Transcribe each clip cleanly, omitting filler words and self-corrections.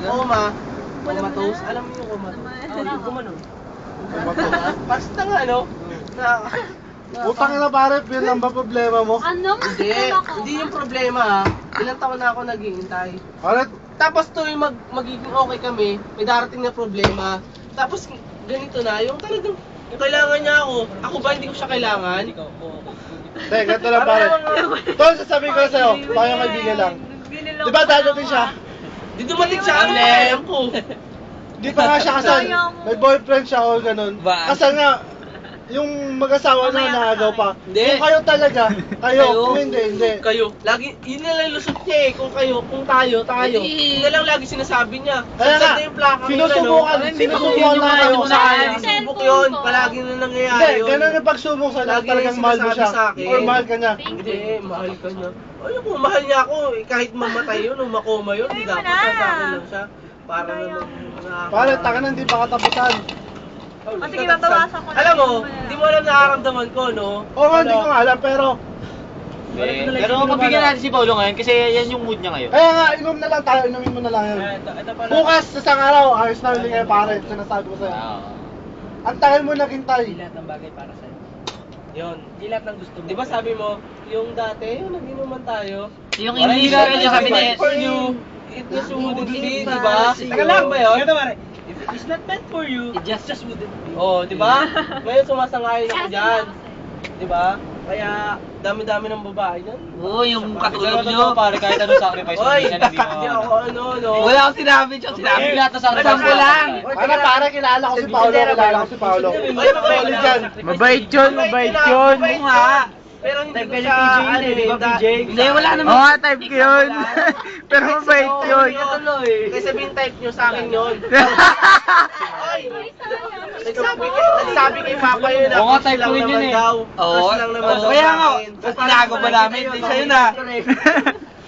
Coma. Comatose. Alam mo yung comatose? Oo, yung gumanon. Basta nga, no? Utang na pare, yun lang ba problema mo? Ano? Hindi yung problema ha. Ilang taon na ako naghihintay. Alright. Tapos tuwing magiging okay kami, may darating na problema. Tapos ganito na, yung talagang yung kailangan niya ako. Ako ba hindi ko siya kailangan? Hindi, ganito lang pare. Tol, sasabihin ko na sa'yo, baka kaibigan lang. Di ba dadating siya? Di dumating siya, ano kailangan ko? Di pa nga siya kasal. May boyfriend siya o ganun. Kasal nga, yung mag-asawa na naagaw pa. Hindi. Kung kayo talaga, kayo, kung hindi. Kayo. Lagi, yun na lang lusot niya eh. Kung kayo, kung tayo. Yun na lang lagi sinasabi niya. Kaya nga, Saan na yung plaka sinusubukan na kayo sa kanya. Sinubok yun. Palagi na nangyayari Hindi, yun. ganun yung pagsubok sa Lagi talagang yung mahal mo sinasabi siya. sa akin. Or mahal ka niya. Hindi, mahal ka niya. Ayun po, mahal niya ako. Kahit mamatay yun o makoma yun, hindi dapat sa akin lang siya. Para naman Pare, taka na, hindi pa katapusan. Sige, babawasan ko na. Alam mo, hindi mo alam nakaramdaman ko, no? Oo nga, hindi ko nga alam, pero... Pero mapabigyan natin si Paolo ngayon kasi yan yung mood niya ngayon. Kaya nga, inom na lang tayo, inumin mo na lang yun. Bukas, sa isang araw, ayos na ulit kayo pare, sinasabi ko sa'yo. Ang tagal mo naghintay. Hindi lahat ng bagay para sa'yo. Yun. Hindi lahat ng gusto mo. Di ba sabi mo, yung dati, yung nag-inuman tayo. Yung English niya sabi niya, for you, it was wouldn't be, di ba? Taga lang ba yun? If it is not meant for you, it just wouldn't be. oh, di ba? Ngayon sumasangayon ako dyan. Di ba? Kaya, dami-dami ng babae dyan. Oo, yung katulog nyo. Pare, kahit anong sacrifice mo, Oy, hindi hindi mo. ako ano, no? Wala akong sinabi siya. Sinabi lahat na sacrifice. Alam ko lang. Pare, kilala ko si Paolo, kilala ko si Paolo. Ay, mabait dyan. Mabait yun, mabait yun. Oo nga. Pero hindi ko siya, ano eh, Hindi, wala naman. Oo nga, type ko yun. Pero mabait yun. Kaya sabihin type nyo sa akin yun. Ay, nagsabi kay Papa yun na Oo nga, crush type lang ko yun naman eh. daw. Oo. Crush lang naman daw Kaya sa nga, akin. tinago ba namin? Hindi sa'yo na.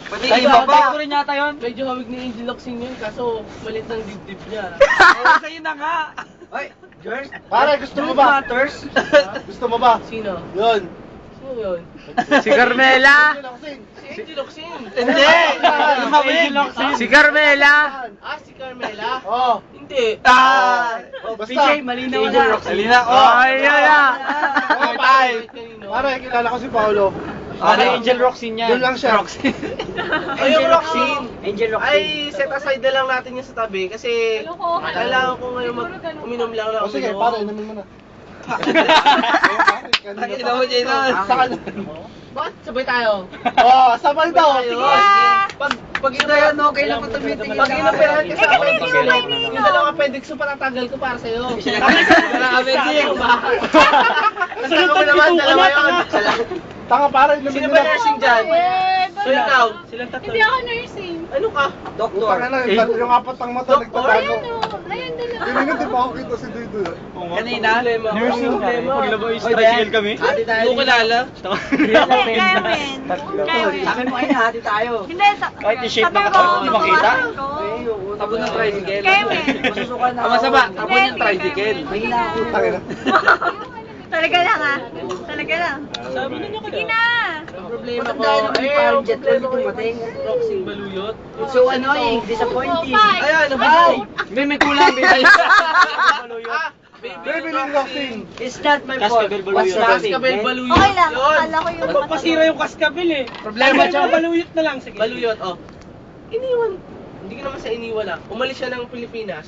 Pati iba pa. Type ko rin yata yun. Medyo hawig ni Angel Locsin yun, kaso malit ng dibdib niya. Oo, sa'yo na nga. Ay, George? Pare, gusto mo ba? Gusto mo ba? Sino? Yun. Sino yun? Si Carmela. Si Angel Locsin. Hindi. Yung Angel Locsin. Si Carmela. Ah, si Carmela? Oo. Hindi. Basta. malinaw na. Malinaw. Oh, ayun na. Pare, kilala ko si Paolo. Ano Angel Roxin yan? Doon lang siya. Ay, yung Roxin. Angel Ay, set aside na lang natin yun sa tabi kasi kailangan ko ngayon uminom lang ng O sige, uminom. pare, inumin mo na. Ina mo, Jason. Saan? Bakit? Sabay tayo. Oo, sabay daw. Sige. Yeah. Pag ito yun, okay lang mo tumitingin. Pag inoperahan ka sa akin, yung dalawang appendix mo patatagal ko para sa'yo. Dalawang appendix. Kasama mo naman, dalawa yun. Tanga pare, inumin Sino mo ba na. nursing dyan? So ikaw? Hindi ako nursing. Ano ka? Doktor. Yung apat ng mata nagtatago. Ayan o. Ayan dalawa. Hindi di ba ako kita si Dudu? Kanina? Nursing ka. Paglabay tricycle kami. Ate tayo. Hindi ko kilala. Kevin. Sabi mo ay hati tayo. Hindi, Kahit yung shape sabi na ko, katawan, di makita? babawasan ko. Tapos ng tricycle. Kevin. Masusukan na. Masama. Tapos yung tricycle. Tangina. Talaga lang ah. Talaga lang. Sabi ninyo Sige na. Problema ko. Yung jet lag dumating. Roxing Baluyot. So annoying, disappointing. Ayan, nabay. May kulang, baby. Baby Lynn Roxing. It's not my fault. What's nothing? Kaskabel Baluyot. Okay lang. Yun. Akala ko yung Magpapasira yung kaskabil eh. Problema siya. Baluyot na lang. Sige. Baluyot, oh. Iniwan. Hindi ko naman sa iniwan ah. Umalis siya ng Pilipinas.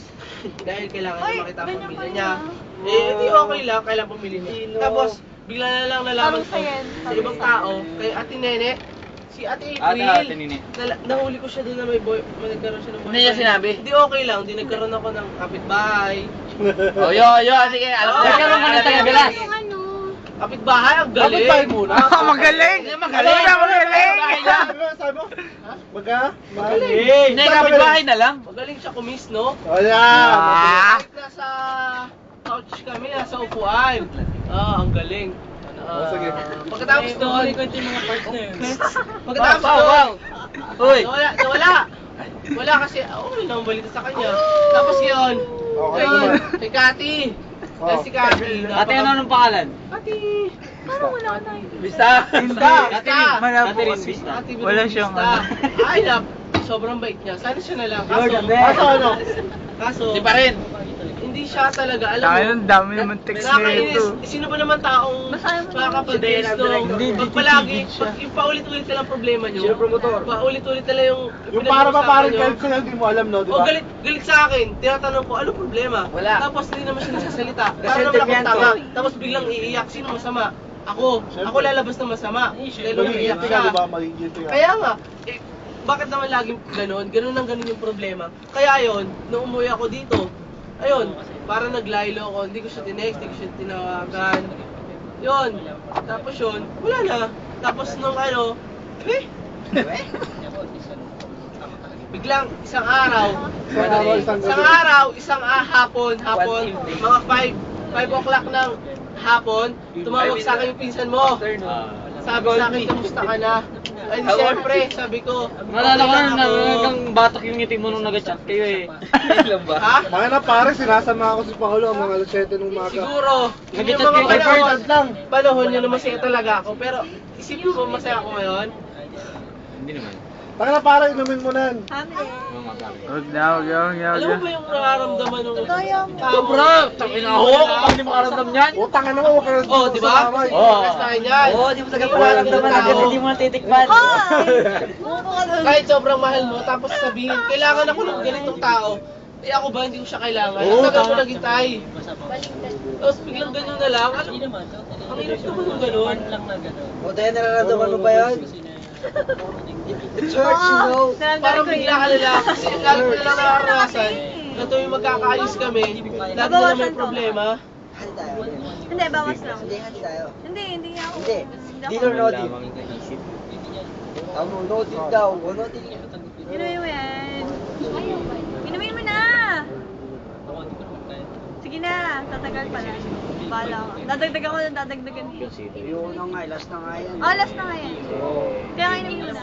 Dahil kailangan niya makita ang pamilya niya. Eh, hindi okay lang. Kailangan pamilya niya. Tapos, bigla na lang nalaman ko sa ibang tao, kay Ate Nene, si Ate April. Ate Nene. Nahuli ko siya doon na may nagkaroon siya ng boyfriend. Hindi niya sinabi? Hindi okay lang. Hindi nagkaroon ako ng kapitbahay. Oh, yo, sige. Alam ko. Nagkaroon ka na taga-galas. Yung ano. Kapitbahay, ang galing. Kapitbahay muna. Magaling. Magaling. Magaling. Sabi mo? Magka? Magaling. Hindi, kapitbahay na lang. Magaling siya kumis, no? Wala. Kahit nasa couch kami, nasa upuan. Ah, ang galing. Sige. Pagkatapos doon, yung mga parts na yun. Pagkatapos Wow, doon, Uy. nawala. Wala kasi, wala nang balita sa kanya. Tapos yun, Okay yun, naman. kay Kati. Kay si Kati. Ate, ano nung pangalan? Kati. Parang wala ko na. Bista. Bista. Ate Rin. Malabo Ate Rin, kasi. Bista. Kati Wala siyang Bista. ano. Ay, sobrang bait niya. Sana siya na lang. Kaso ano? Kaso, Hindi pa rin. hindi siya talaga, alam Tayo mo. ng dami naman text na Nakakainis. ito. Sino ba naman taong Basahin mo makakapag-text no? Pag palagi, pag yung paulit-ulit na lang problema nyo. Sino promotor? Paulit-ulit na lang yung Yung para ba parang pinag-uusapan help sa'yo, hindi mo alam, no? Di O ba? galit sa akin, tinatanong ko, ano problema? Wala. Tapos hindi naman siya nagsasalita. Kasi Para naman akong intervyan tanga. ko. Tapos biglang iiyak, sino masama? Ako. Siyempre. Ako lalabas na masama. Dahil umiiyak Magigilty ka, siya. di ba? Magigilty ka. Kaya nga, bakit naman laging ganon? Ganon ang ganon yung problema. Kaya ayun, nung umuwi ako dito, ayun, para naglaylo ako, hindi ko siya tinext, hindi ko siya tinawagan. Yun. Tapos yun, wala na. Tapos nung ano, biglang isang araw, hapon, mga 5 o'clock ng hapon, tumawag sa akin yung pinsan mo. Sabi sa akin, kamusta ka na? Ay, di syempre, sabi ko, Nalala ko okay lang na ako. hanggang batak yung ngiti mo nung nag-chat kayo eh. Alam ba? Ha? Mga na pare, sinasama ako si Paolo ang mga alas 7 ng umaga. Siguro, yung Nag-chat mga kayo, panahon, lang. panahon yun na masaya talaga ako. Pero, isipin mo masaya ako ngayon? Hindi naman. Taka na pare, inumin mo na yan. Family. Huwag na, huwag na, huwag na, Alam mo ba yung nararamdaman ng Kaya mo. tao? Sobra! Tangin ako! Kapag hindi makaramdam niyan. Utang na mo, huwag ka na Oh, di ba? Oo. Sa akin yan. Oo, di mo talaga mararamdaman agad, hindi mo natitikman. Hoy! Buko ka dun. Kahit sobrang mahal mo, tapos sabihin, kailangan ako ng ganitong tao. Eh ako ba, hindi ko siya kailangan. Oo, Ang tagal mo tama. naghintay. Tapos biglang ganyan na lang. Alam, ang hirap naman yung ganun. O, tayo nararamdaman mo ba yun? It hurts, you know. Parang bigla ka na lang. Kasi lagi ko na lang nakakarasan. Na tuwing magkakaayos kami, lagi na lang may problema. Hindi, bawas lang. Hindi tayo. Hindi ako. Hindi. Hindi Deal ako. or no deal? No deal daw. No deal. Inumin mo yan. Inumin mo na. Sige na, tatagal pala. Bahala ka. Dadagdagan ko ng dadagdagan niya. Yung nga, last na nga yan. Oh, last na nga yan. Kaya inumin mo na.